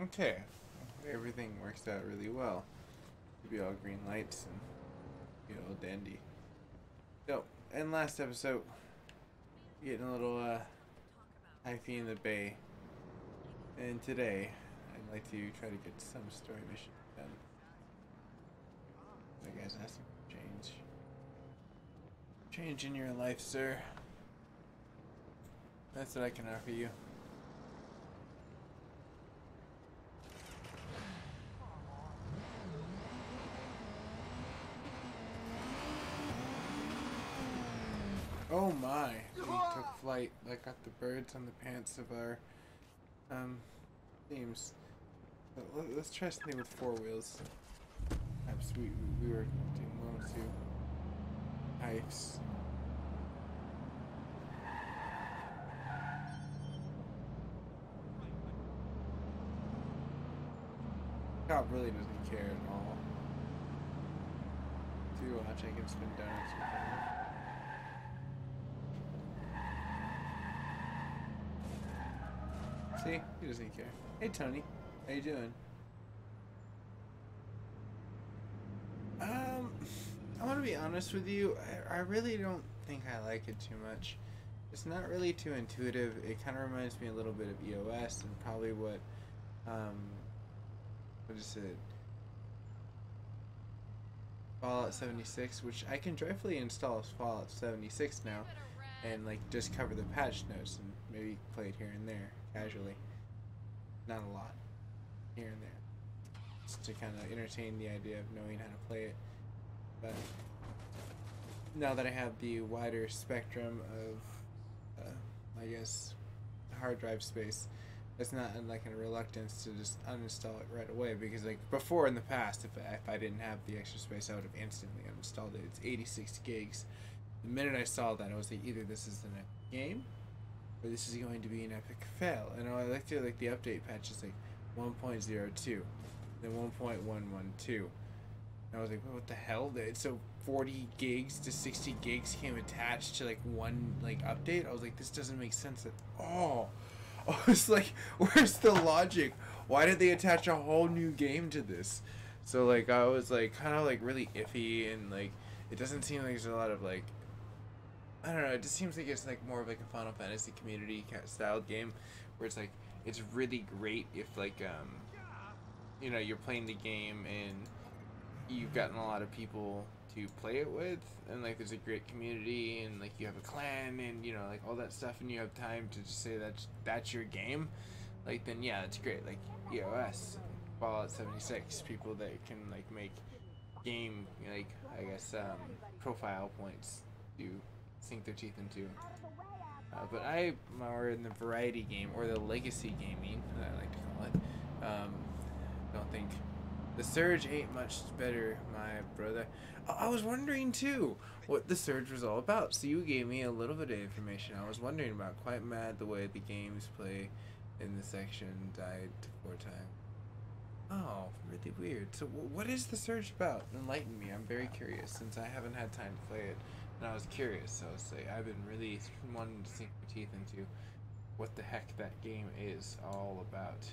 Okay, everything works out really well. It'll be all green lights and be all dandy. So, in last episode, getting a little hyphy in the bay, and today I'd like to try to get some story mission done. I guess that's some change in your life, sir. That's what I can offer you. Oh my! We took flight like got the birds on the pants of our themes. Let's try something with four wheels. Perhaps we were doing one or two hikes. Cop really doesn't care at all. To watch, I can spin donuts with him. See? He doesn't care. Hey Tony, how you doing? I want to be honest with you. I really don't think I like it too much. It's not really too intuitive. It kind of reminds me a little bit of EOS and probably um, what is it? Fallout 76, which I can joyfully install as Fallout 76 now, and like just cover the patch notes and maybe play it here and there casually. Not a lot, here and there, just to kind of entertain the idea of knowing how to play it. But now that I have the wider spectrum of, I guess, hard drive space, it's not like a reluctance to just uninstall it right away, because like before in the past, if I didn't have the extra space, I would have instantly uninstalled it. It's 86 gigs. The minute I saw that, I was like, either this is an epic game, or this is going to be an epic fail. And I looked at like the update patch is like 1.02, then 1.112. And I was like, what the hell? So 40 gigs to 60 gigs came attached to like one like update. I was like, this doesn't make sense at all. I was like, where's the logic? Why did they attach a whole new game to this? So like I was like kind of like really iffy, and like it doesn't seem like there's a lot of like, I don't know, it just seems like it's like more of like a Final Fantasy community style game where it's like it's really great if like you know, you're playing the game and you've gotten a lot of people to play it with, and like there's a great community, and like you have a clan, and you know, like all that stuff, and you have time to just say that's your game, like then yeah, it's great. Like EOS, Fallout 76, people that can like make game, like I guess profile points to sink their teeth into. But I'm more in the variety game, or the legacy gaming that I like to call it. Don't think the Surge ain't much better, my brother. I was wondering too what the Surge was all about. So you gave me a little bit of information I was wondering about. Quite mad the way the games play in the section. Died 4 times. Oh, really weird. So what is the Surge about? Enlighten me. I'm very curious since I haven't had time to play it. And I was curious, so I was like, I've been really wanting to sink my teeth into what the heck that game is all about.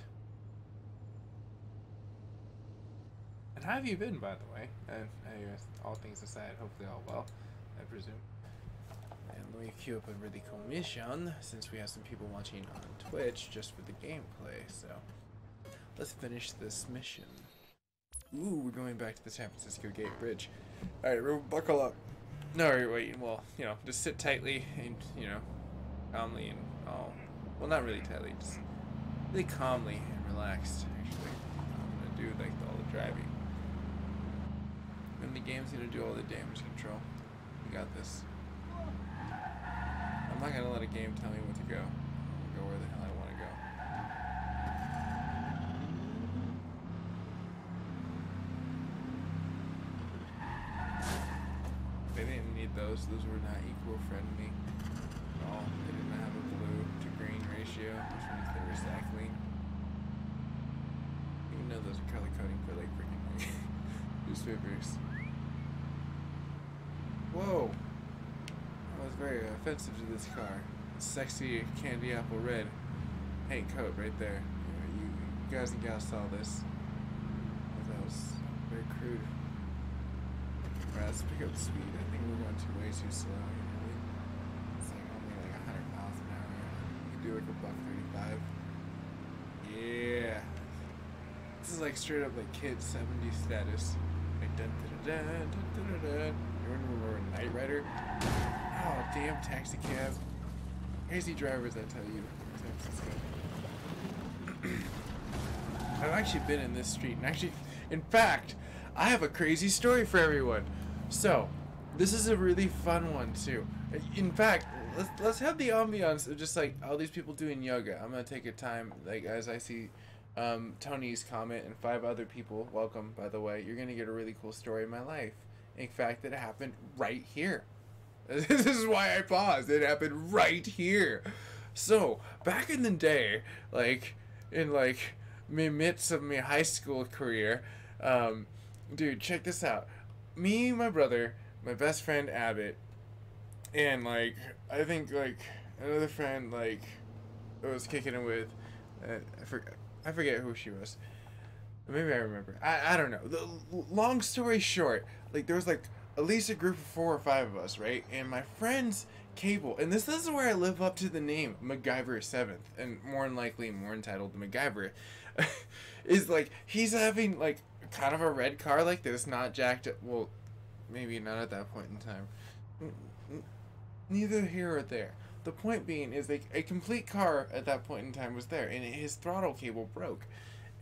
And how have you been, by the way? And all things aside, hopefully all well, I presume. And let me queue up a really cool mission, since we have some people watching on Twitch just for the gameplay. So let's finish this mission. Ooh, we're going back to the San Francisco Gate Bridge. All right, everyone, buckle up. No, wait. Well, you know, just sit tightly and you know, calmly and all. Well, not really tightly, just really calmly and relaxed. Actually, I'm gonna do like all the driving. And the game's gonna do all the damage control. We got this. I'm not gonna let a game tell me what to go. I'll go where the hell I wanna go. They didn't need those. Those were not equal friendly at all. They did not have a blue to green ratio, which means they're recycling. Even though those are color coding for like freaking like newspapers. Whoa! That was very offensive to this car. Sexy candy apple red paint coat right there. You guys and gals saw this. That was very crude. Alright, let's pick up the speed. I think we're going way too slow. It's like only like 100 miles an hour. You can do like a buck 35. Yeah. This is like straight up like kid 70s status. Like dun dun dun dun dun dun dun. You remember Knight Rider? Oh damn taxi cab. Crazy drivers, I tell you. I've actually been in this street, and actually, in fact, I have a crazy story for everyone. So, this is a really fun one too. In fact, let's have the ambiance of just like all these people doing yoga. I'm gonna take a time, like as I see Tony's comment and 5 other people. Welcome, by the way. You're gonna get a really cool story in my life. In fact, it happened right here. This is why I paused. It happened right here. So, back in the day, like, in, like, midst of my high school career, dude, check this out. Me, my brother, my best friend, Abbott, and, like, I think, like, another friend, like, I was kicking it with, I forget who she was. Maybe I remember. I don't know. The long story short, like, there was, like, at least a group of 4 or 5 of us, right? And my friend's cable, and this is where I live up to the name MacGyver 7th, and more than likely more entitled to MacGyver, is like he's having like kind of a red car like this, not jacked up. Well, maybe not at that point in time. Neither here or there. The point being is like a complete car at that point in time was there, and his throttle cable broke.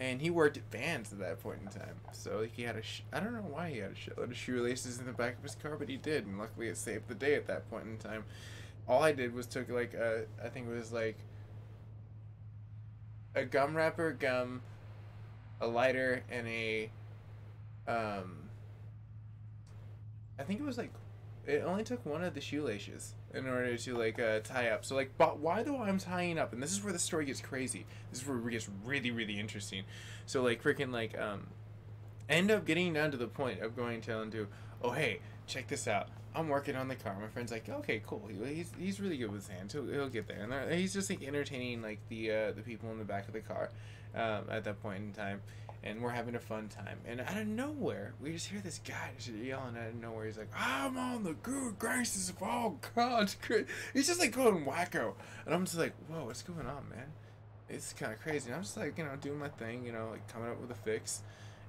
And he worked at Vans at that point in time. So he had I don't know why he had a shitload of shoelaces in the back of his car, but he did. And luckily it saved the day at that point in time. All I did was took like I think it was like a gum wrapper, gum, a lighter, and a, I think it was like, it only took one of the shoelaces in order to like tie up. So like, but why though I'm tying up, and this is where the story gets crazy. This is where it gets really, really interesting. So like freaking like I end up getting down to the point of going telling to, oh hey, check this out. I'm working on the car. My friend's like, okay, cool. He's really good with his hands. He'll get there. And he's just like entertaining like the people in the back of the car at that point in time. And we're having a fun time. And out of nowhere, we just hear this guy just yelling out of nowhere. He's like, I'm on the good graces of all God's good. He's just like going wacko. And I'm just like, whoa, what's going on, man? It's kind of crazy. And I'm just like, you know, doing my thing, you know, like coming up with a fix.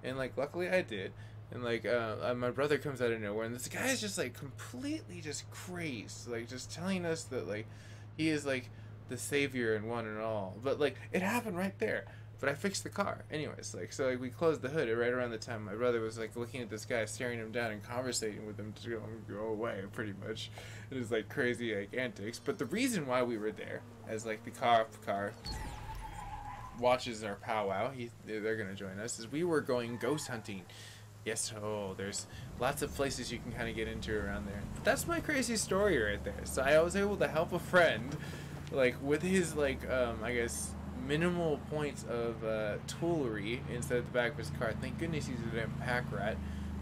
And like, luckily I did. And like, my brother comes out of nowhere. And this guy is just like completely just crazed. Like, just telling us that like, he is like the savior and one and all. But like, it happened right there. But I fixed the car. Anyways, like, so like we closed the hood right around the time my brother was like looking at this guy, staring him down and conversating with him to go away, pretty much. It was like crazy like antics. But the reason why we were there, as like the car watches our powwow, they're gonna join us, is we were going ghost hunting. Yes, oh, there's lots of places you can kind of get into around there. But that's my crazy story right there. So I was able to help a friend, like with his like I guess minimal points of toolery inside the back of his car. Thank goodness he's a damn pack rat.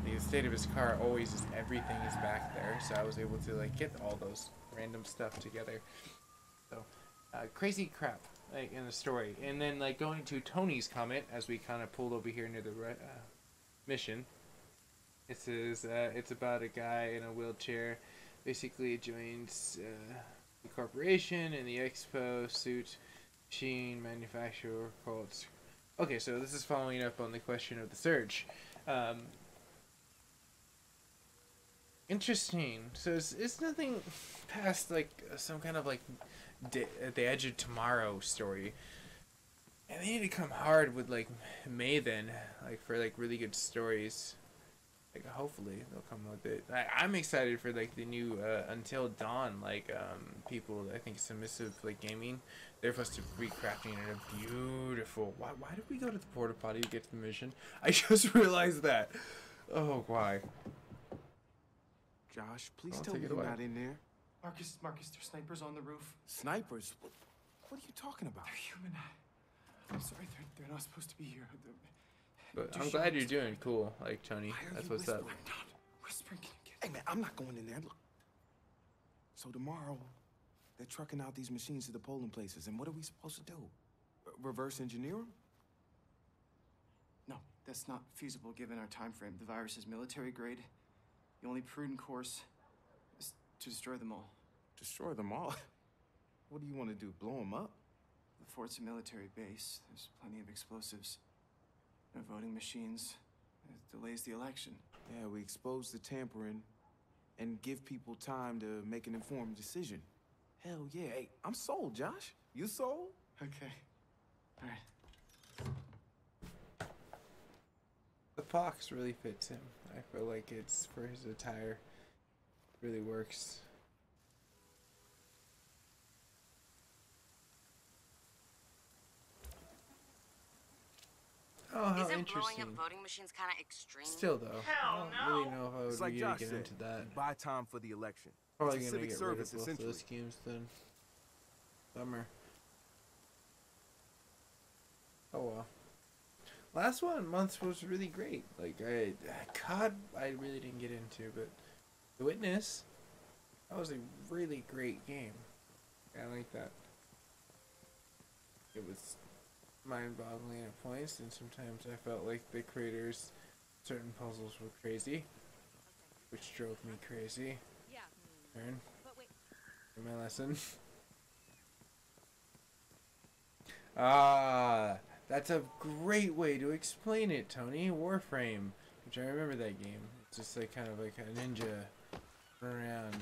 The state of his car always is everything is back there, so I was able to like get all those random stuff together. So crazy crap like in the story. And then like going to Tony's comment as we kind of pulled over here near the mission. It says it's about a guy in a wheelchair basically joins the corporation in the expo suit machine manufacturer called. Okay, so this is following up on the question of the surge. Interesting. So it's nothing past like some kind of like the edge of tomorrow story. And they need to come hard with like May then, like for like really good stories. Like hopefully they'll come with it. I'm excited for like the new Until Dawn like people. I think Submissive like gaming. They're supposed to be crafting in a beautiful. Why did we go to the porta potty to get to the mission? I just realized that. Oh, why? Josh, please tell me you're not in there. Marcus, there's snipers on the roof. Snipers? What are you talking about? They're human. I'm sorry, they're not supposed to be here. But I'm glad you're doing cool, like Tony. That's what's up. I'm not whispering. Can you get? Hey man, I'm not going in there. Look. So tomorrow, they're trucking out these machines to the polling places, and what are we supposed to do? Reverse engineer them? that's not feasible given our time frame. The virus is military grade. The only prudent course is to destroy them all. Destroy them all? What do you want to do, blow them up? The fort's a military base. There's plenty of explosives. No voting machines. It delays the election. Yeah, we expose the tampering and give people time to make an informed decision. Hell yeah. Hey, I'm sold, Josh. You sold? Okay. All right. The fox really fits him. I feel like it's for his attire. Really works. Oh, how Isn't interesting. blowing up voting machines kind of extreme? Still though, I don't really know if I would It's like really Josh get said, into that. you buy time for the election. Probably It's a gonna civic get rid of service, both essentially. those schemes then. Bummer. Oh well. Last month was really great. Like COD I really didn't get into, but The Witness, that was a really great game. I like that. It was mind-boggling at points, and sometimes I felt like the creators, certain puzzles were crazy, which drove me crazy. Yeah. Turn. But wait. In my lesson. That's a great way to explain it, Tony. Warframe, which I remember that game. It's just like kind of like a ninja run around.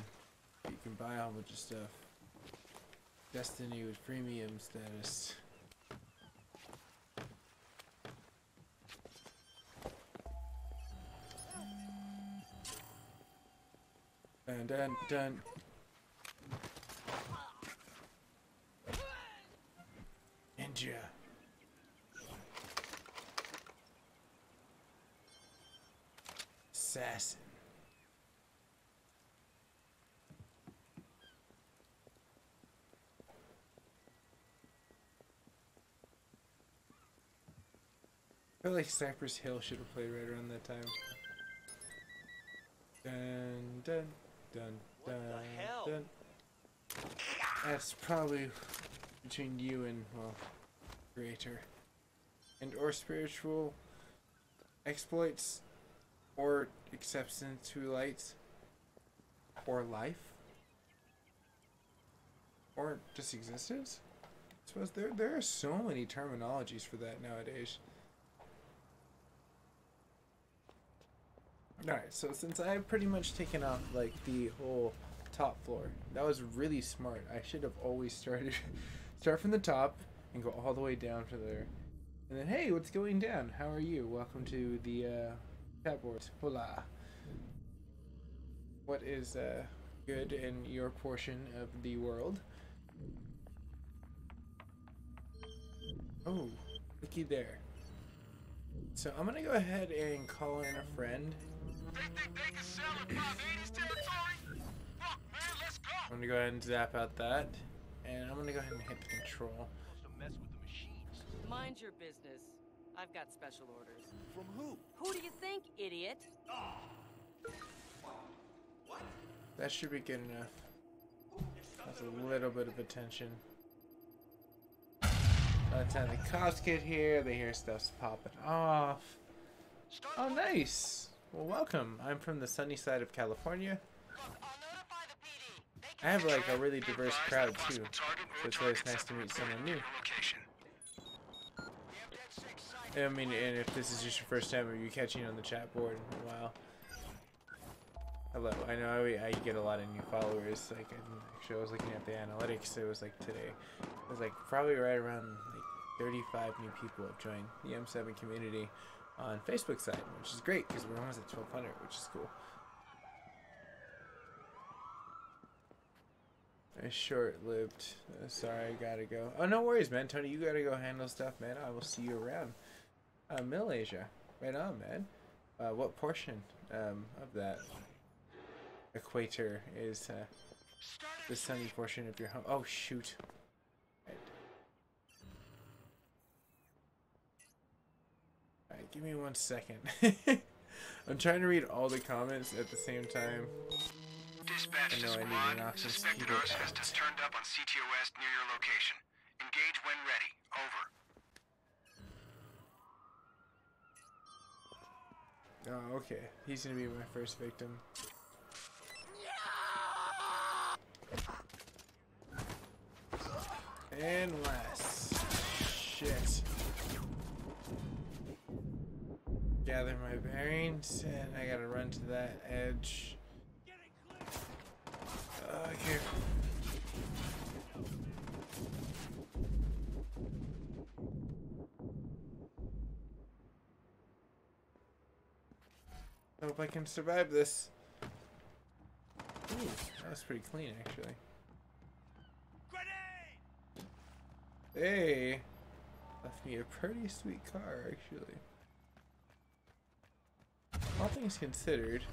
You can buy a whole bunch of stuff. Destiny with premium status. Dun dun dun. Ninja. Assassin. I feel like Cypress Hill should have played right around that time. Dun dun dun dun dun. That's probably between you and, well, creator. And or spiritual exploits, or acceptance to light, or life, or just existence. I suppose there are so many terminologies for that nowadays. Alright, so since I've pretty much taken off like the whole top floor, that was really smart. I should have always start from the top and go all the way down to there. And then, hey, what's going down? How are you? Welcome to the chat board. Hola. What is good in your portion of the world? Oh, looky there. So I'm gonna go ahead and call in a friend. I'm gonna go ahead and zap out that, and I'm gonna go ahead and hit the control. Mind your business. I've got special orders. From who? Who do you think, idiot? That should be good enough. That's a little bit of attention. By the time the cops get here, they hear stuff's popping off. Oh, nice. Well, welcome. I'm from the sunny side of California. I have like a really diverse crowd too, so it's always nice to meet someone new. I mean, and if this is just your first time or you're catching on the chat board in a while. Hello, I know I get a lot of new followers. Like, actually, I was looking at the analytics. It was like today. It was like probably right around like 35 new people have joined the M7 community on Facebook side, which is great because we're almost at 1,200, which is cool. It's short-lived. Sorry, I gotta go. Oh, no worries, man. Tony, you gotta go handle stuff, man. I will see you around. Middle Asia. Right on, man. What portion of that equator is the sunny portion of your home? Oh, shoot. Right. Alright, give me 1 second. I'm trying to read all the comments at the same time. Dispatch to squad. Suspected arsonist has turned up on CTOS near your location. Engage when ready. Over. Oh, okay. He's gonna be my first victim. And last. Shit. Gather my bearings, and I gotta run to that edge. Okay. Hope I can survive this. Ooh, that was pretty clean, actually. Hey! Left me a pretty sweet car, actually. All things considered,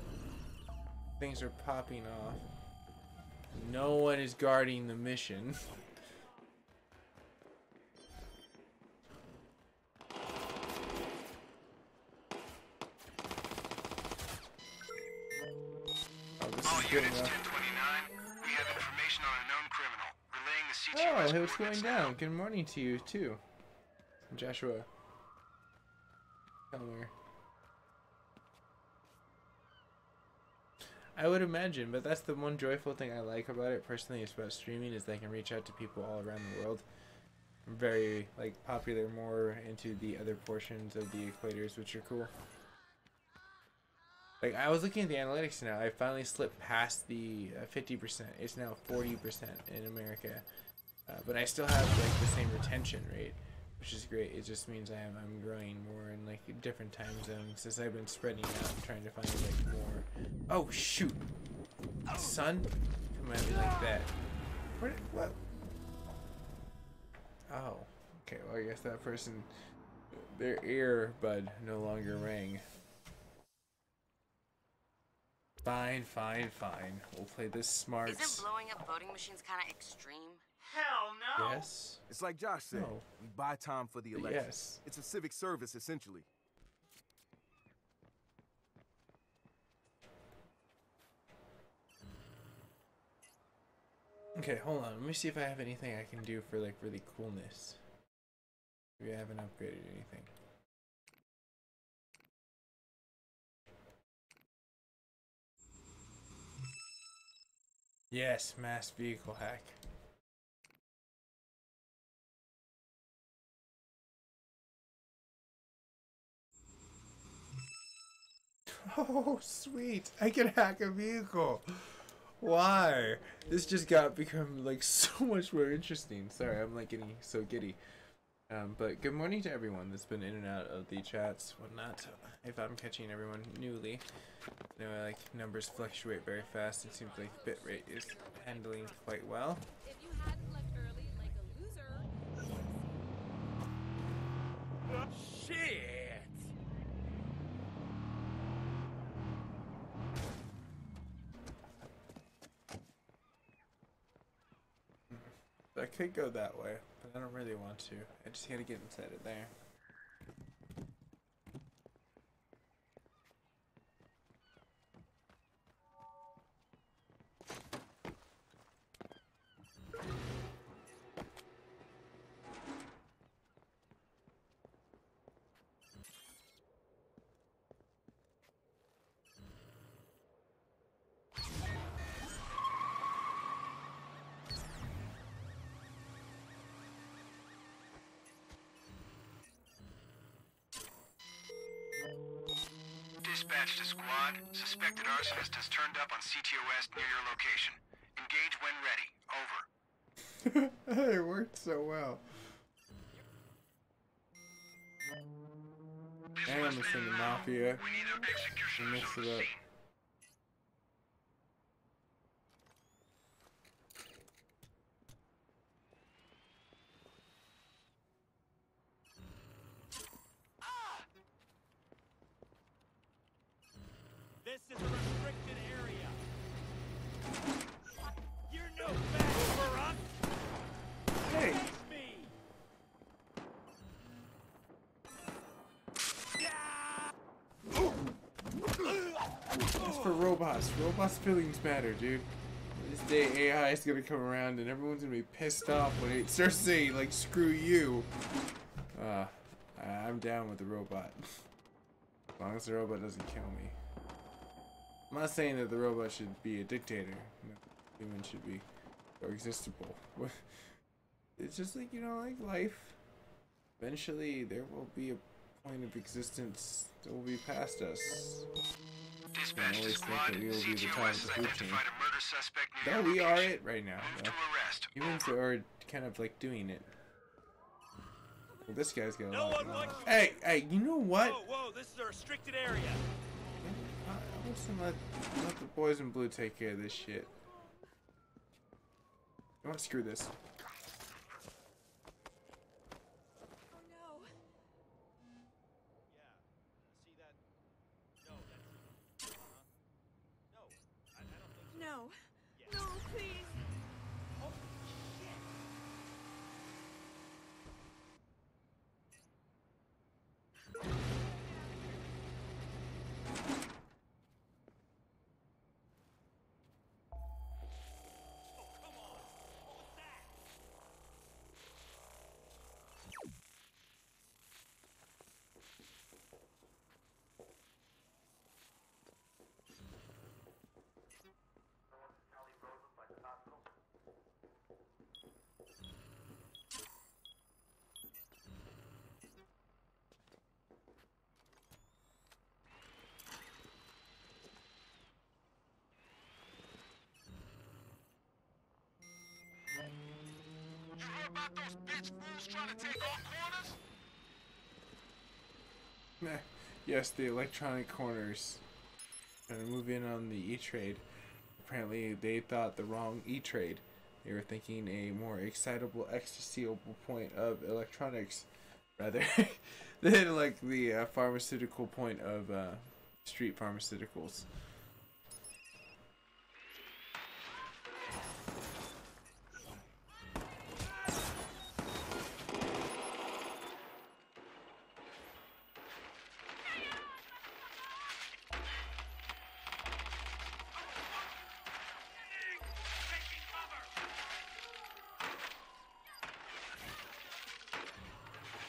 things are popping off. No one is guarding the mission. All units 1029, we have information on a known criminal. Relaying the CTOS Oh, hey, what's going coordinates down? now. Good morning to you, too. Joshua. Elmer. I would imagine, but that's the one joyful thing I like about it personally, is about streaming, is that I can reach out to people all around the world. I'm very, like, popular more into the other portions of the equators, which are cool. Like, I was looking at the analytics now. I finally slipped past the 50%. It's now 40% in America. But I still have, like, the same retention rate, which is great. It just means I'm growing more in, like, different time zones as I've been spreading out, trying to find, like, more. Oh, shoot. Son? Come at me like that. What? Oh. Okay, well, I guess that person, their earbud no longer rang. Fine. We'll play this smart. Isn't blowing up voting machines kind of extreme? Hell no! Yes. It's like Josh said. No. We buy time for the election. Yes. It's a civic service, essentially. Okay, hold on. Let me see if I have anything I can do for, like, really coolness. Maybe I haven't upgraded anything. Yes, mass vehicle hack. Oh, sweet. I can hack a vehicle. Why? This just become like so much more interesting. Sorry, I'm like getting so giddy. But good morning to everyone that's been in and out of the chats, whatnot. If I'm catching everyone newly, you know, like numbers fluctuate very fast. It seems like bitrate is handling quite well. If you hadn't left early like a loser. Shit! I could go that way, but I don't really want to. I just gotta get inside of there. Dispatch to squad. Suspected arsonist has turned up on CTOS near your location. Engage when ready. Over. It worked so well. This And was I'm missing the mafia. We need an execution Mix on it the up. scene. This is a restricted area. You're no match for us. Hey! Face me. It's for robots. Robots' feelings matter, dude. This day AI is gonna come around and everyone's gonna be pissed off when it starts saying, like, screw you. I'm down with the robot. long as the robot doesn't kill me. I'm not saying that the robot should be a dictator. Humans should be coexistable. It's just like, you know, like life. Eventually, there will be a point of existence that will be past us. Dispatch to squad. CTOS has identified a murder suspect near No, your we are location. it right now. Move to arrest. Humans are kind of like doing it. Well, this guy's got a No lot one wants. Hey, you know what? Whoa, this is a restricted area. Let's let the boys in blue take care of this shit. You want to screw this? Oh no. Yeah. See that? No, that's. No, I don't think so. No. Yeah. No, please. Oh, shit. Oh, come on. What was that? You heard about those bitch fools trying to take all corners? Meh. Yes, the electronic corners. Trying to move in on the E-Trade. Apparently, they thought the wrong E-Trade. They were thinking a more excitable, ecstasyable point of electronics, rather than like the pharmaceutical point of street pharmaceuticals.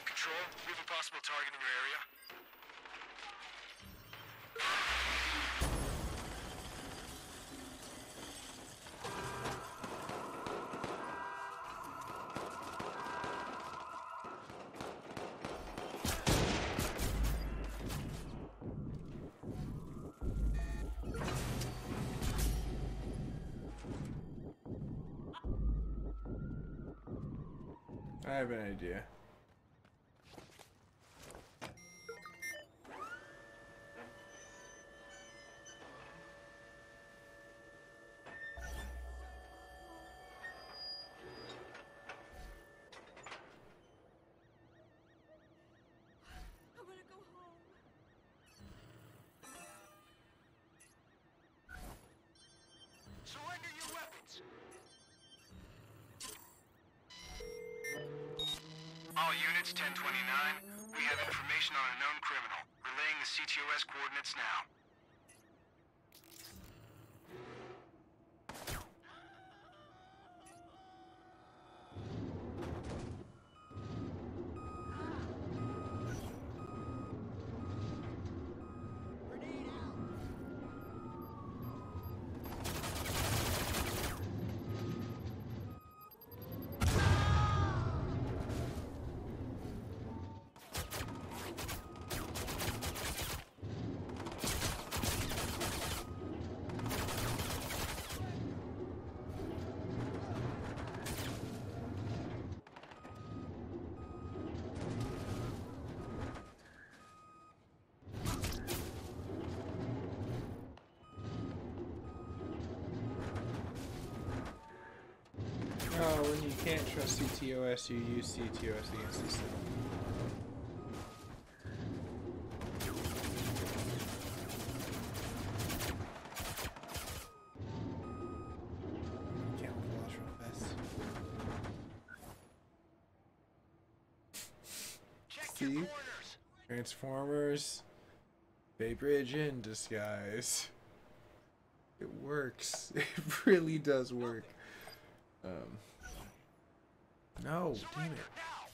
Control, we have a possible target in your area. I have an idea. I want to go home. Surrender your weapons. All units, 1029. We have information on a known criminal. Relaying the CTOS coordinates now. Grenade out. Oh, when you can't trust CTOS, you use CTOS against the system. Camouflage real fast. Check See? your corners. Transformers. Bay Bridge in disguise. It works. It really does work. No, damn Surrender it. now.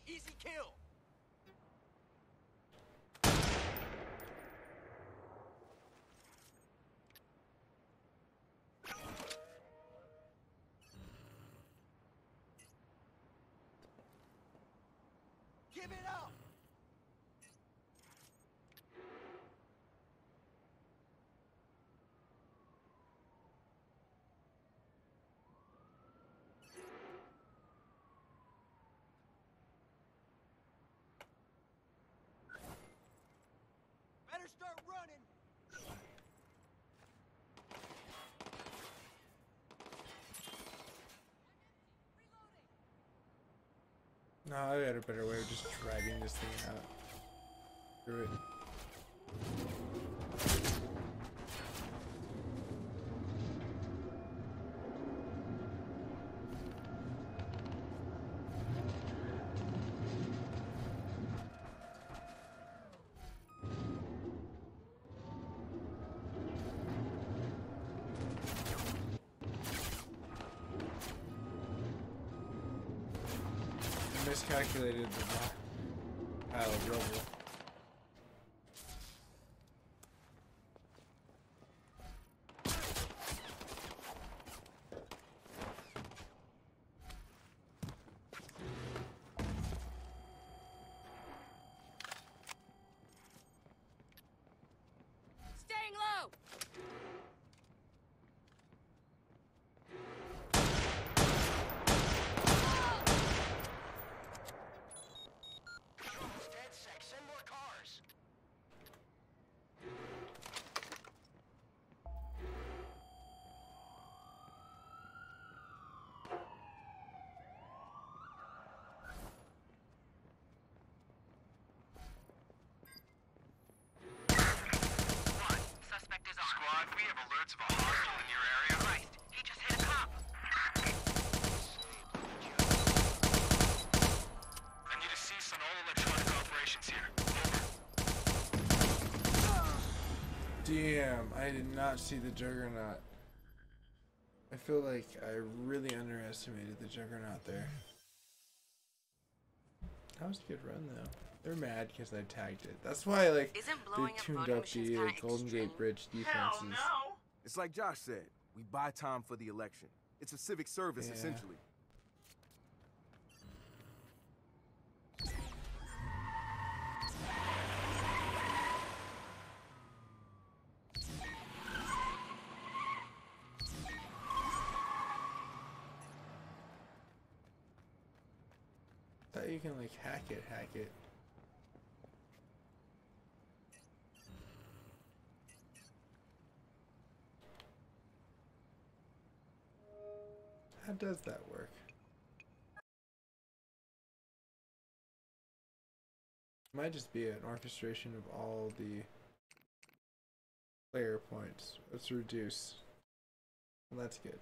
Easy kill. Give it up! Better start running! No, I got a better way of just dragging this thing out. Screw it. I miscalculated the pile of rubble. Staying low. Almost dead, Sec. Send more cars. Suspect is armed. Squad, we have alerts of a hostile in your area. Christ, he just hit a cop. I need a cease on all electronic operations here. Damn, I did not see the Juggernaut. I feel like I really underestimated the Juggernaut there. That was a good run though. They're mad because I tagged it. That's why like Isn't they blowing up tuned voting up machines the kinda Golden extreme? Gate Bridge defenses. It's like Josh said, we buy time for the election. It's a civic service, Yeah. essentially. Thought you can like hack it. How does that work? Might just be an orchestration of all the player points. Let's reduce. Well, that's good.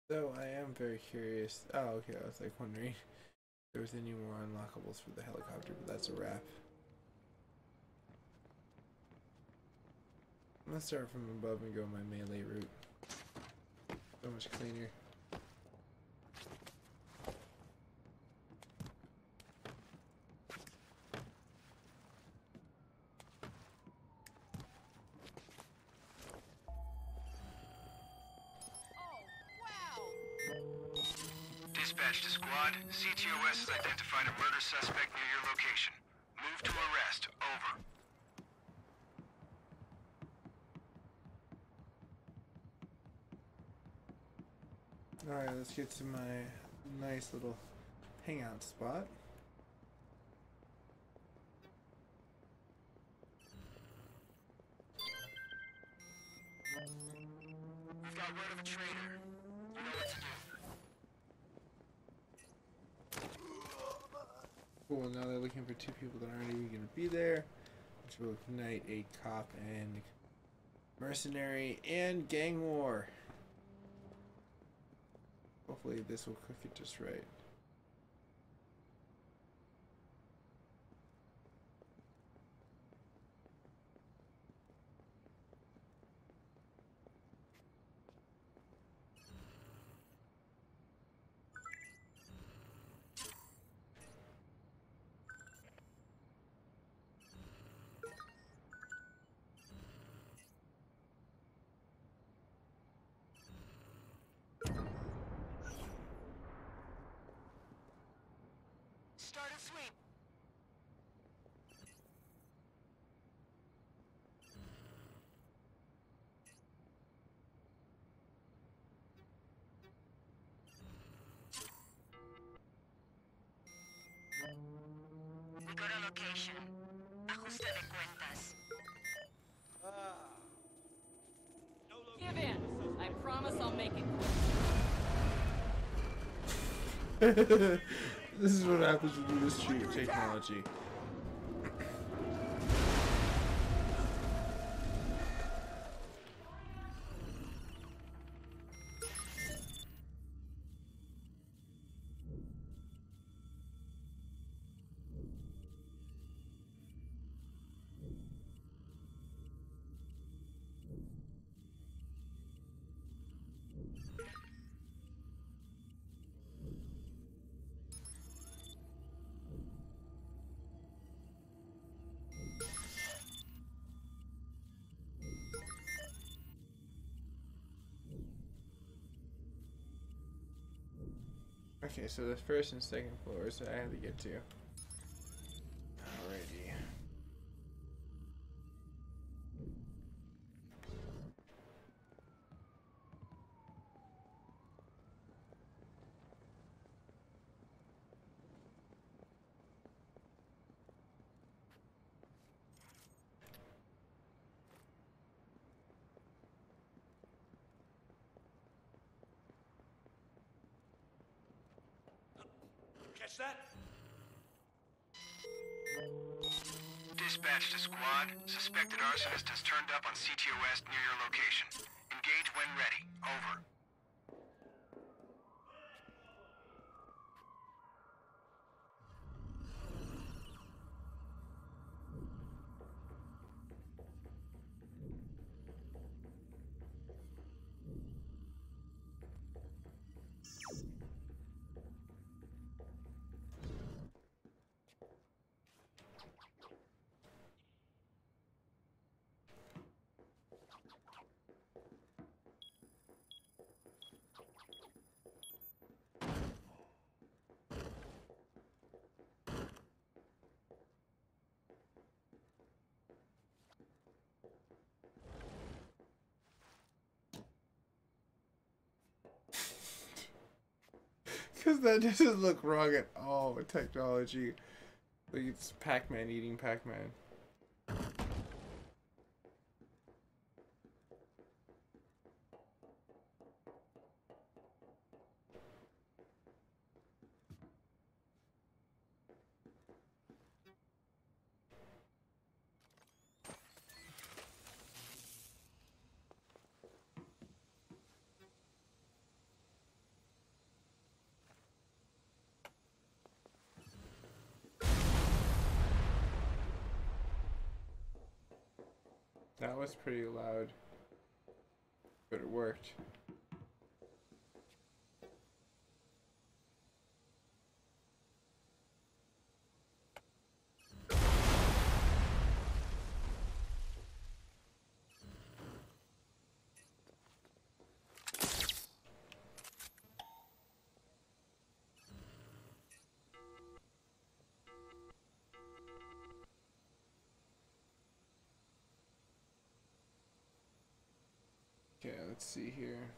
So I am very curious. Oh, okay. I was like wondering if there was any more unlockables for the helicopter, but that's a wrap. I'm gonna start from above and go my melee route. So much cleaner. Dispatch to squad. CTOS has identified a murder suspect near your location. Move to arrest. Over. Alright, let's get to my nice little hangout spot. We've got word of a traitor. You know what to do. Cool, now they're looking for two people that aren't even gonna be there, which will ignite a cop and mercenary and gang war. Hopefully this will cook it just right. sweep. We got a location. Ajuste de cuentas. No Give in. I promise I'll make it quick. This is what happens when you mistreat technology. Okay, so the first and second floors that I have to get to. Alrighty. Catch that? Dispatch to squad. Suspected arsonist has turned up on CTOS near your location. Engage when ready. Over. Because that doesn't look wrong at all with technology. Like it's Pac-Man eating Pac-Man. That was pretty loud, but it worked. Okay, let's see here.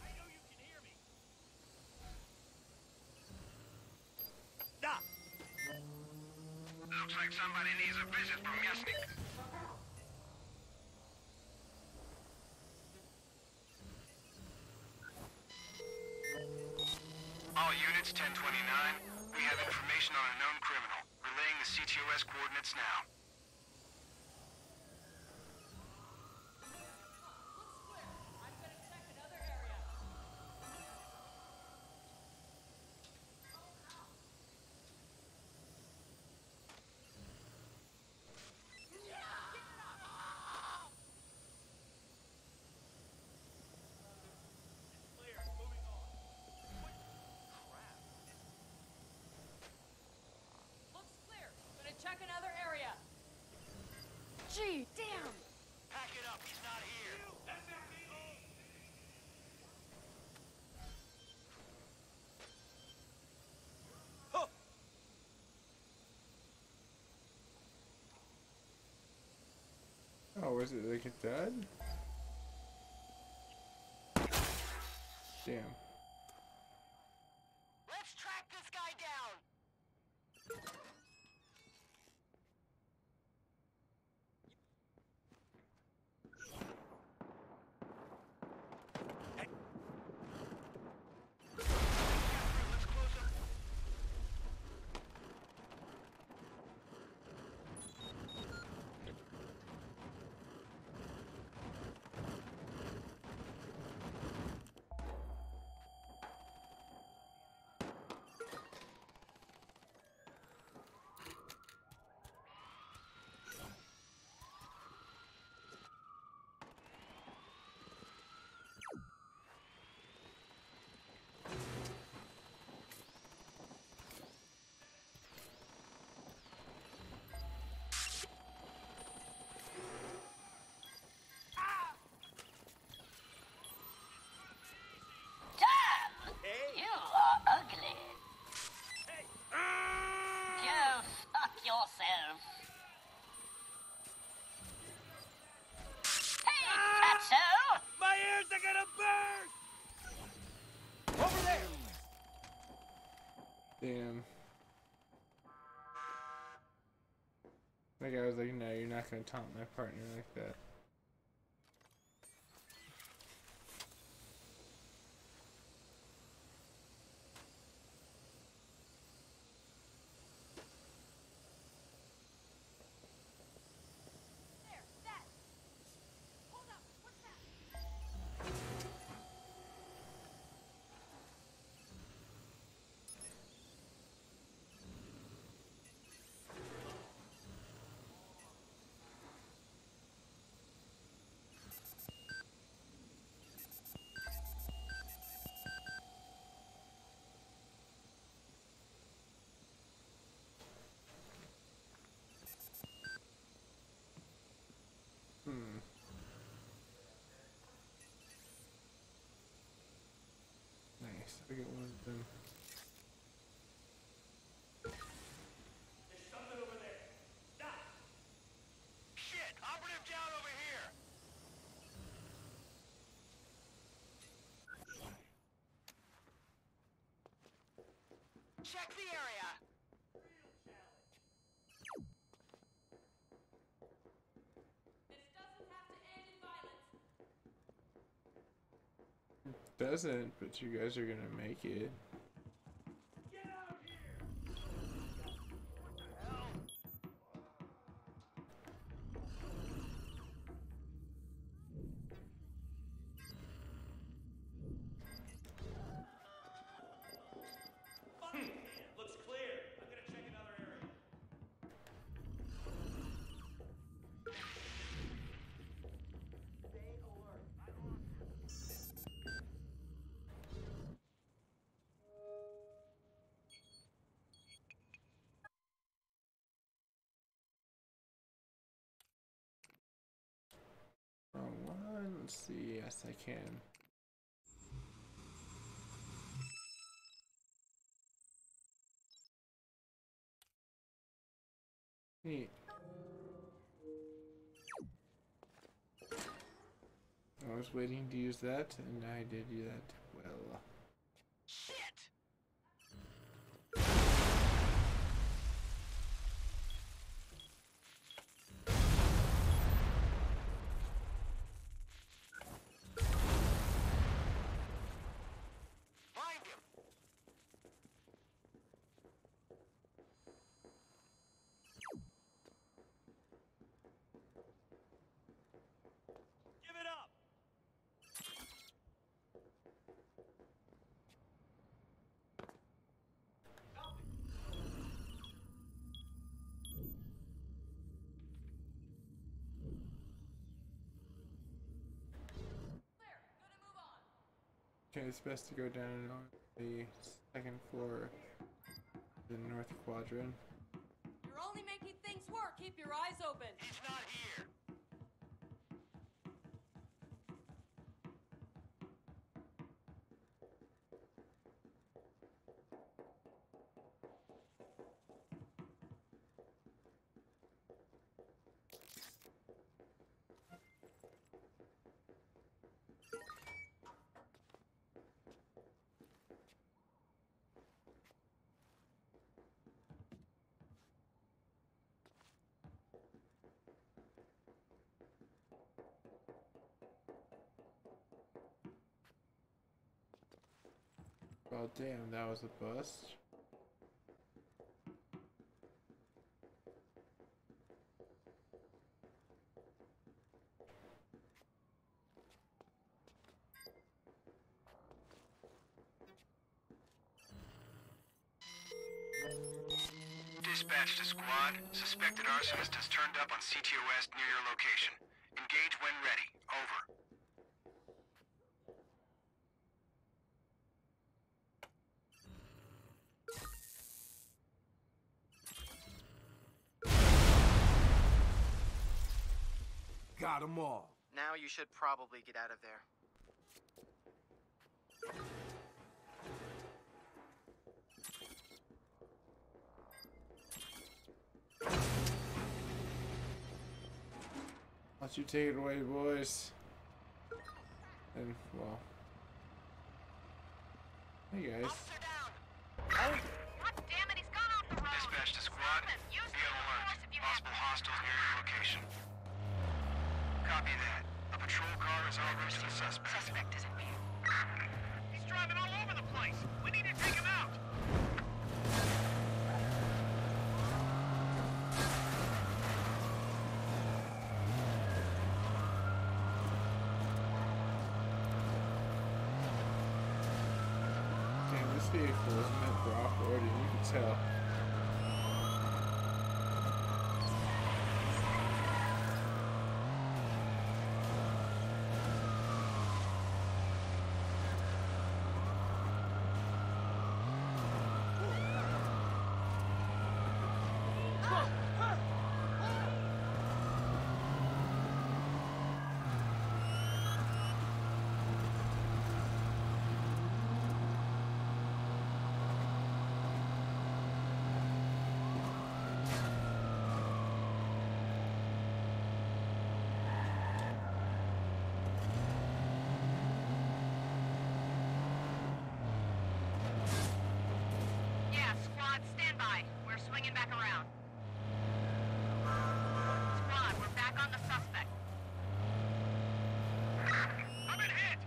I know you can hear me. Stop. Looks like somebody needs a visit from Yasnik. All units 1029. We have information on a known criminal. Relaying the CTOS coordinates now. I'm gonna check another area. was it like a dud? Damn. Let's track this guy down. Let's close up. Damn! Hey! You are ugly. You fuck yourself. Hey, fatso! My ears are gonna burn! Over there! Damn. Like I was like, no, you're not gonna taunt my partner like that. There, that. Hold up. What's that? Hmm. Nice. I get one of them. There's something over there. Stop! Shit! Operative down over here! Check the area! This doesn't have to end in violence. Doesn't, but you guys are gonna make it. Get out here! Looks clear. I'm gonna check another area. Stay alert. Wrong one. Let's see. Yes, I can. Neat. I was waiting to use that, and I did do that well. Shit! Find him! Give it up! Clear. Gonna move on. Okay, it's best to go down on the second floor, the north quadrant. You're only making things work. Keep your eyes open. He's not here! Oh damn, that was a bust. Dispatch to squad. Suspected arsonist has turned up on CTOS near your location. Engage when ready. Over. Got 'em all. Now you should probably get out of there. Why don't you take it away, boys? And, well. Hey, guys. Officer down. God damn it, he's gone off the road. Dispatch to squad. Stop him. Use Be on lethal alert. force if you have Possible to. hostiles near your location. Copy that. A patrol car is en route to the suspect. Suspect is in view. He's driving all over the place. We need to take him out. Damn, this vehicle was meant for off-roading, you can tell. Yeah, squad, stand by. We're swinging back around. Squad, we're back on the suspect. I've been hit.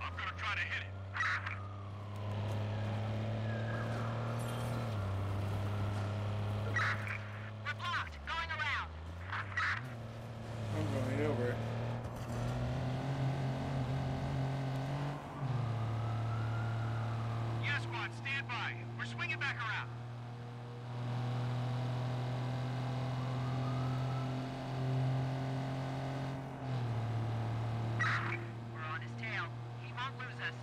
I'm gonna try to hit it. We're blocked. Going around. I'm going over. Yeah, squad, stand by. We're swinging back around. We're on his tail. He won't lose us.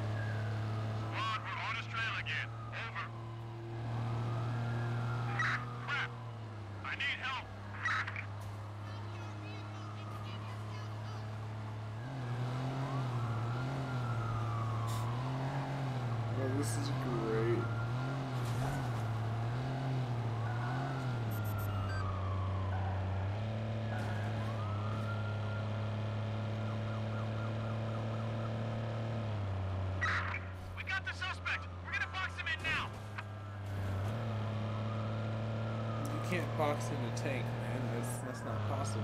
Squad, we're on his trail again. Over. Crap. I need help. Oh, this is great. We got the suspect. We're gonna box him in now. You can't box in a tank, man. That's not possible.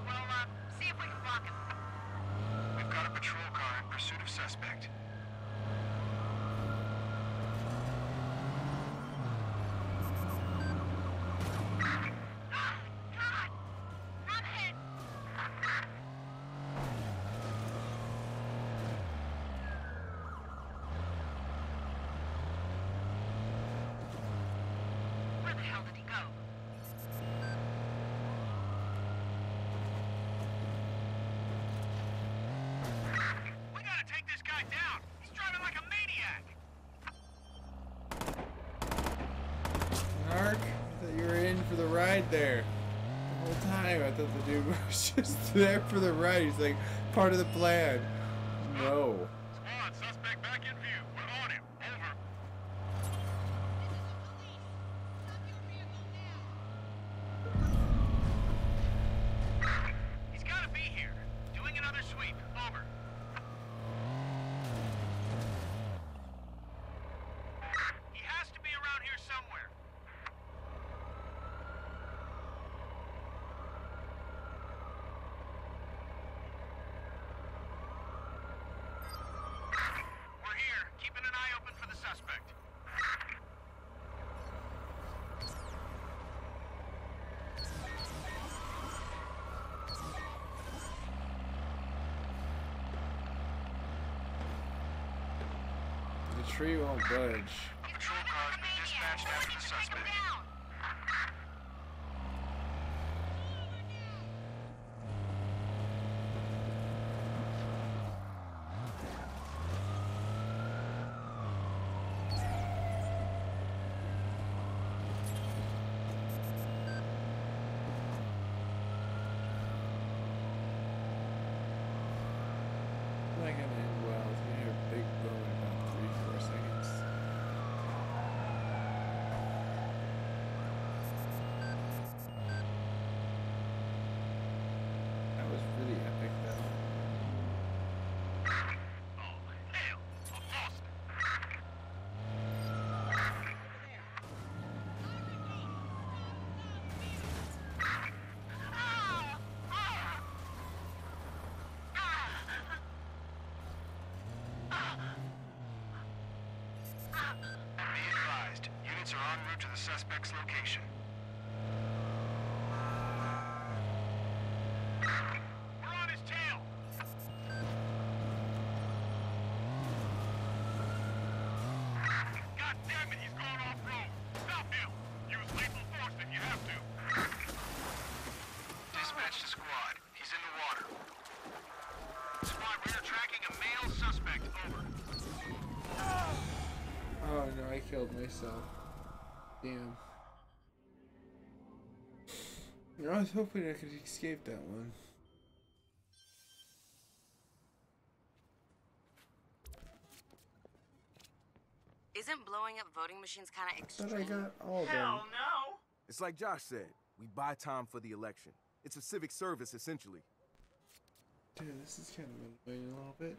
We'll, see if we can block him. We've got a patrol car in pursuit of suspect. God! I'm hit! Where the hell did he go? We gotta take this guy down. He's driving like a maniac. Narc, I thought you were in for the ride there. whole time I thought the dude was just there for the ride. He's like part of the plan. No. Squad, suspect back in view. We're on him. Over. He's gotta be here. Doing another sweep. Over. He has to be around here somewhere. We're here, keeping an eye open for the suspect. The tree won't budge. Patrol car's been dispatched after the suspect. Not gonna end well. It's gonna hear a big boom in about 3-4 seconds. That was really epic though. Oh, hell. I lost it. Be advised, units are en route to the suspect's location. We're on his tail! God damn it, he's going off-road! Stop him! Use lethal force if you have to! Dispatch to squad. He's in the water. Squad, we are tracking a male suspect. Over. Oh no, I killed myself. Damn. I was hoping I could escape that one. Isn't blowing up voting machines kind of But I extreme? got all of them. no! It's like Josh said, we buy time for the election. It's a civic service, essentially. Dude, this is kind of annoying a little bit.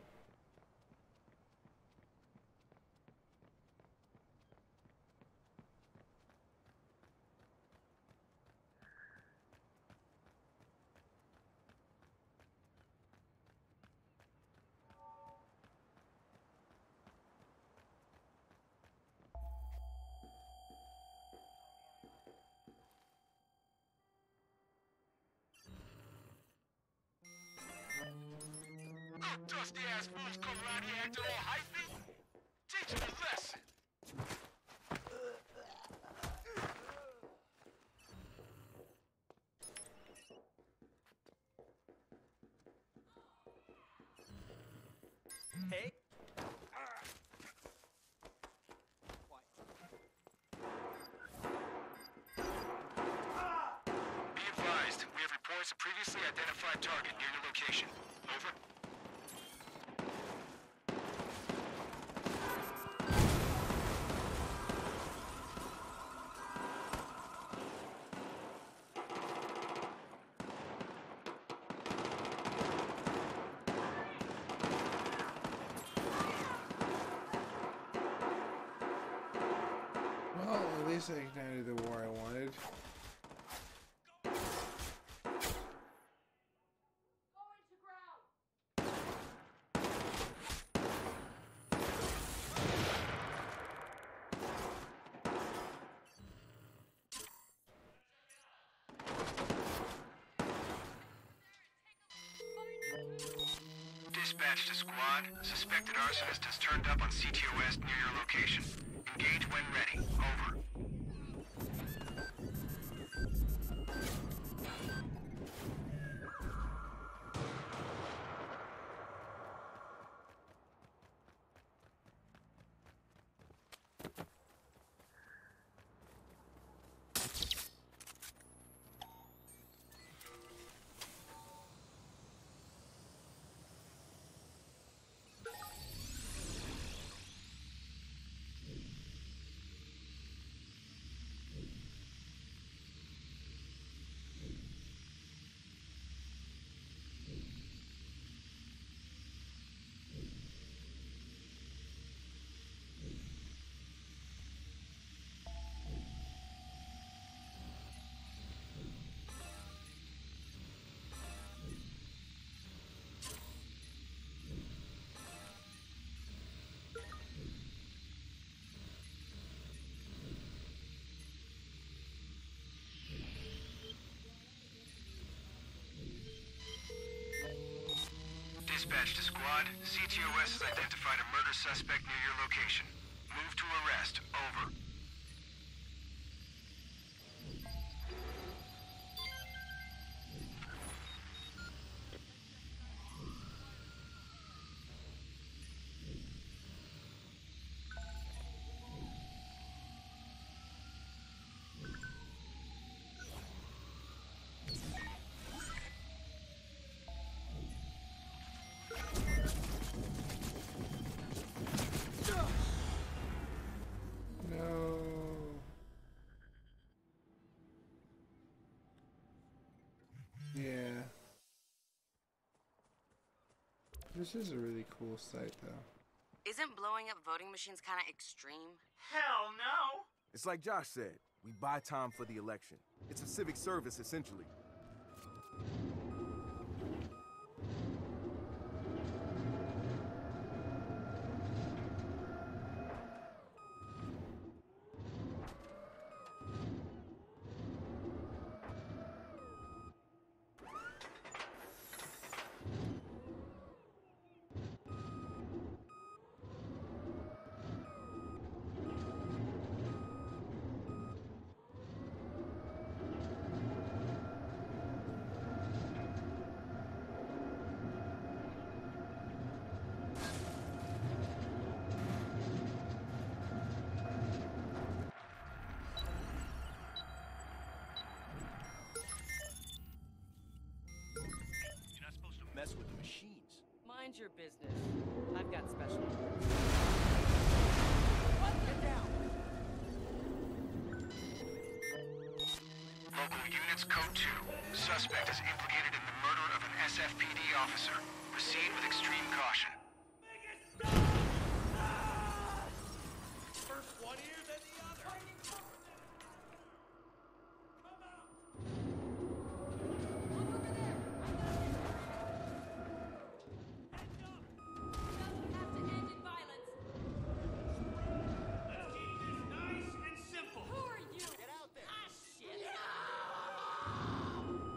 Dusty ass fools come around here acting all hypey. Teach them a lesson. Hey. Be advised, we have reports of previously identified target near your location. Over. Well, at least I ignited the war I wanted. Going to ground. Dispatch to squad. Suspected arsonist has turned up on CTOS near your location. Engage when ready. Over. Squad, CTOS has identified a murder suspect near your location. Move to arrest. Over. No. Yeah. This is a really cool site, though. Isn't blowing up voting machines kind of extreme? Hell no! It's like Josh said, we buy time for the election. It's a civic service, essentially. You're not supposed to mess with the machines. Mind your business. I've got special orders. Get down! Local units code 2. Suspect is implicated in the murder of an SFPD officer. Proceed with extreme caution. First one ear, then the other. Let's keep this nice and simple. Who are you? Get out there! Ah, shit.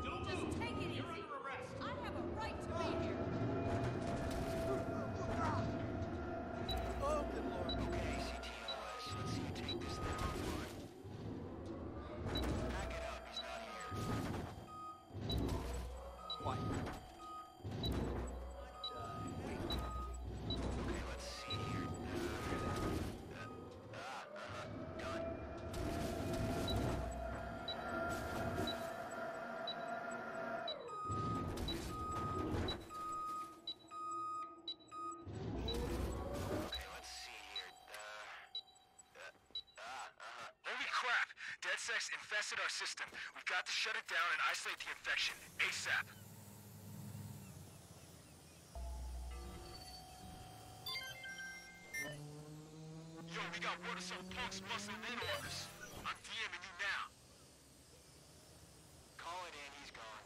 Don't Just move. take it You're easy. under arrest. I have a right to be here. Oh, good lord. Okay, CTOS. Let's see you take this thing offline. Back it up. He's not here. What? Okay, let's see here. Done. Okay, let's see here. Holy crap! DeadSec's infested our system. We've got to shut it down and isolate the infection. ASAP. Yo, we got word of some punks muscling in on us. I'm DMing you now. Call it in, he's gone.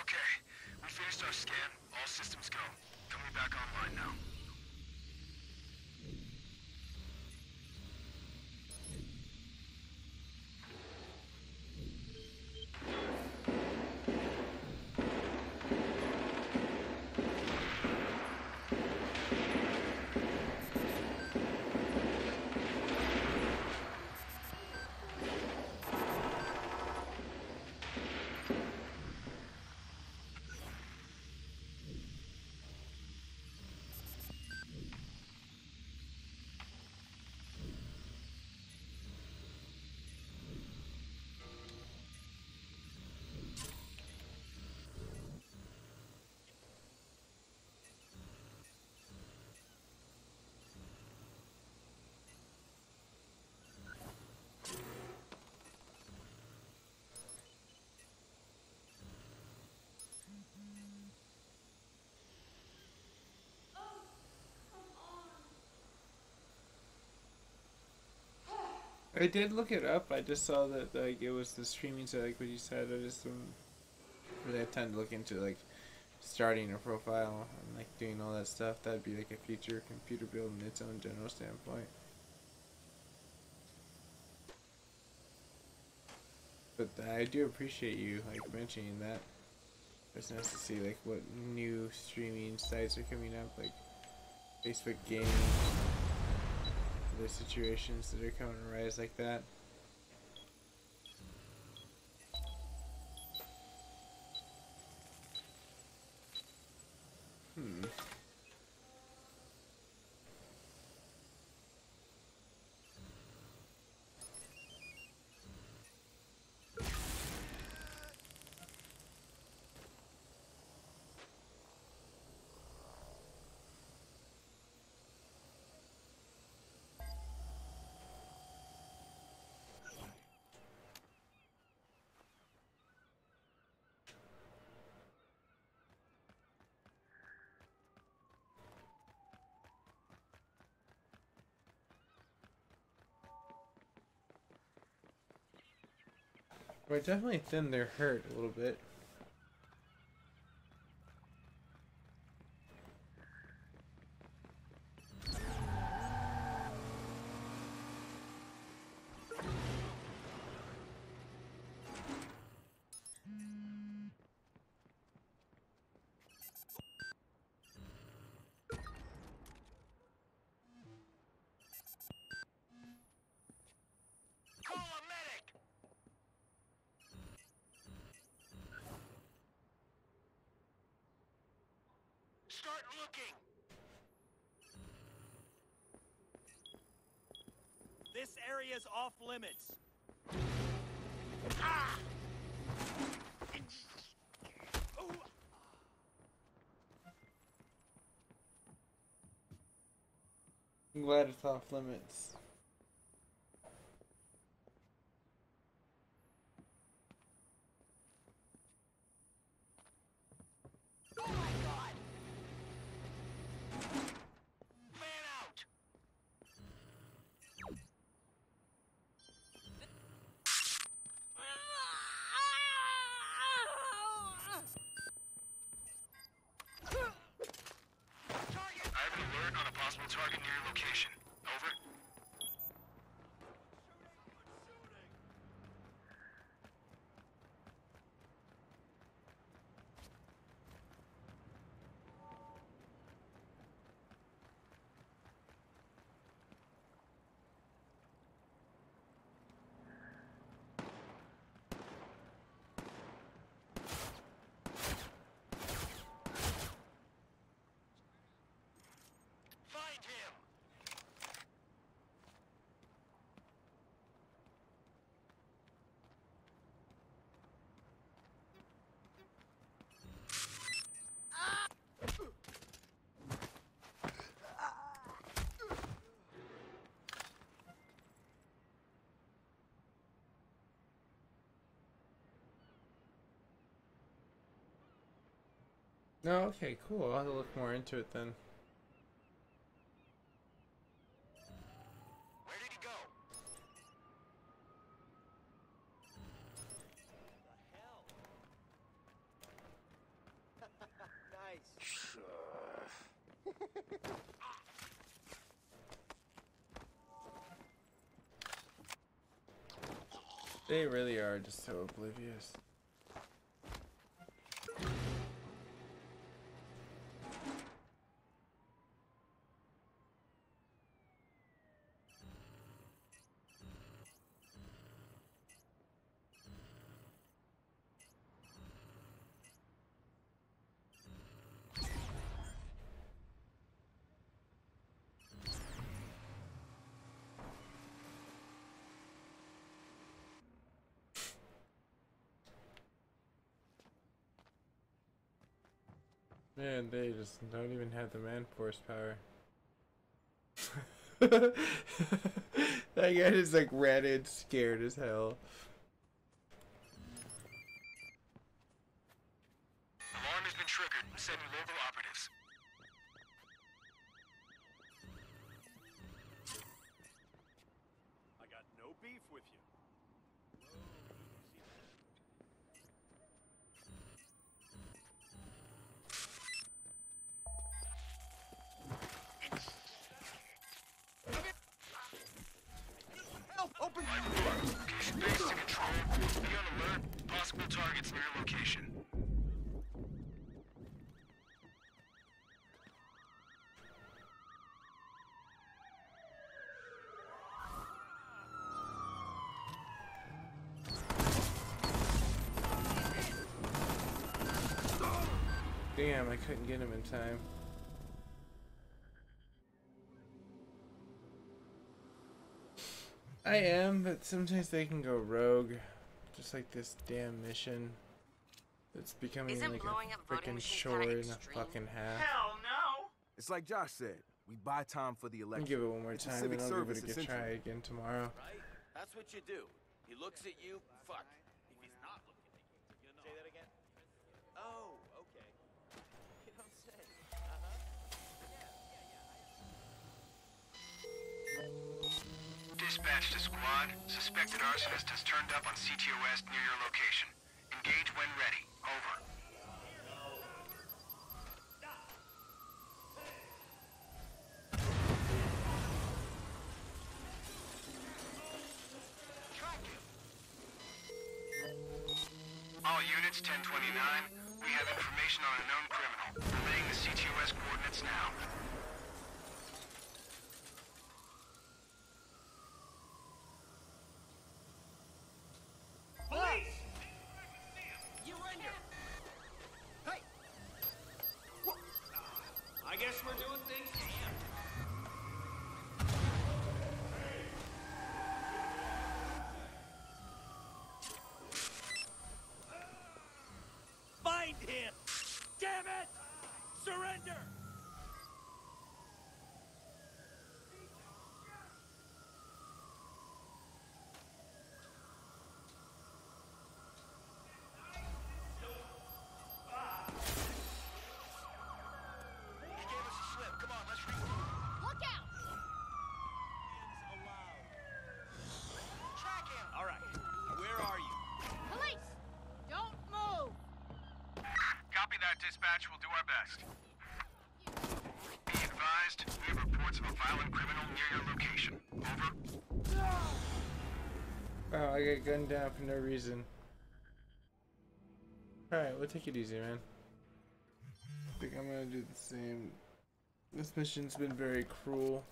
Okay, we finished our scan. All systems go. Coming back online now. I did look it up. I just saw that like it was the streaming site, like what you said. I just didn't really have time to look into like starting a profile and like doing all that stuff. That'd be like a future computer build in its own general standpoint. But I do appreciate you like mentioning that. It's nice to see like what new streaming sites are coming up, like Facebook Gaming, other situations that are coming to rise like that. Well, it definitely thinned their hurt a little bit. Call a medic! Start looking! This area's off limits. Ah! I'm glad it's off limits. Oh my god! Man out! Target! I have an alert on a possible target near your location. Over. Find him! No, okay, cool. I'll have to look more into it then. Where did he go? They really are just so oblivious. Man, they just don't even have the man force power. That guy is like ran in scared as hell. Alarm has been triggered. Send local operatives. I got no beef with you. Whoa, targets near your location. Damn, I couldn't get him in time. I am, but sometimes they can go rogue. Just like this damn mission. It's becoming Isn't like blowing up a voting freaking machines chore kinda and a extreme? fucking half. Hell no! It's like Josh said. We buy time for the Let me election. give it one more It's a time civic and I'll give it a service, good essentially. try again tomorrow. Right? That's what you do. He looks at you, fuck. If he's not looking at you, say that again? Oh, okay. You don't say. Dispatch to squad. Suspected arsonist has turned up on CTOS near your location. Engage when ready. Over. All units 1029. We have information on a known criminal. Relaying the CTOS coordinates now. Police! You render! Hey! I guess we're doing things. Find him! Damn it! Surrender! He gave us a slip. Come on, let's regroup. Look out! Track him. All right. Where are you? Police! Don't move! Copy that, dispatch. We'll do our best. Be advised, we have reports of a violent criminal near your location. Over. Oh, I got gunned down for no reason. Alright, we'll take it easy, man. I think I'm gonna do the same. This mission's been very cruel.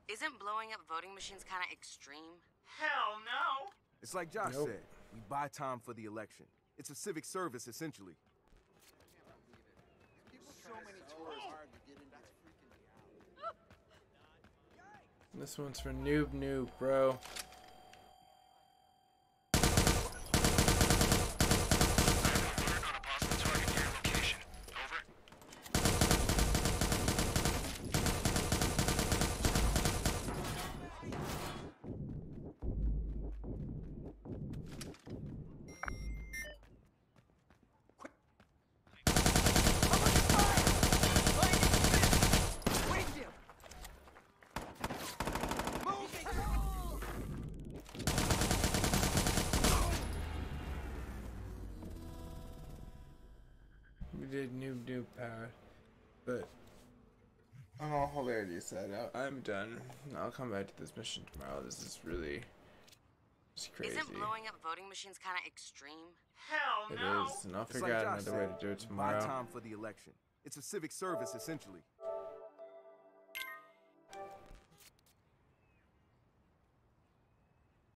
Isn't blowing up voting machines kind of extreme? Hell no! It's like Josh Nope. said. We buy time for the election. It's a civic service, essentially. This one's for noob, bro. Alert on a possible target near your location. Over. We did noob power. But on all hilarity aside, I'm done. I'll come back to this mission tomorrow. This is really just crazy. Isn't blowing up voting machines kind of extreme? Hell It no! is, and I'll It's figure like out Josh another way said. to do it We buy tomorrow. time for the election. It's a civic service, essentially.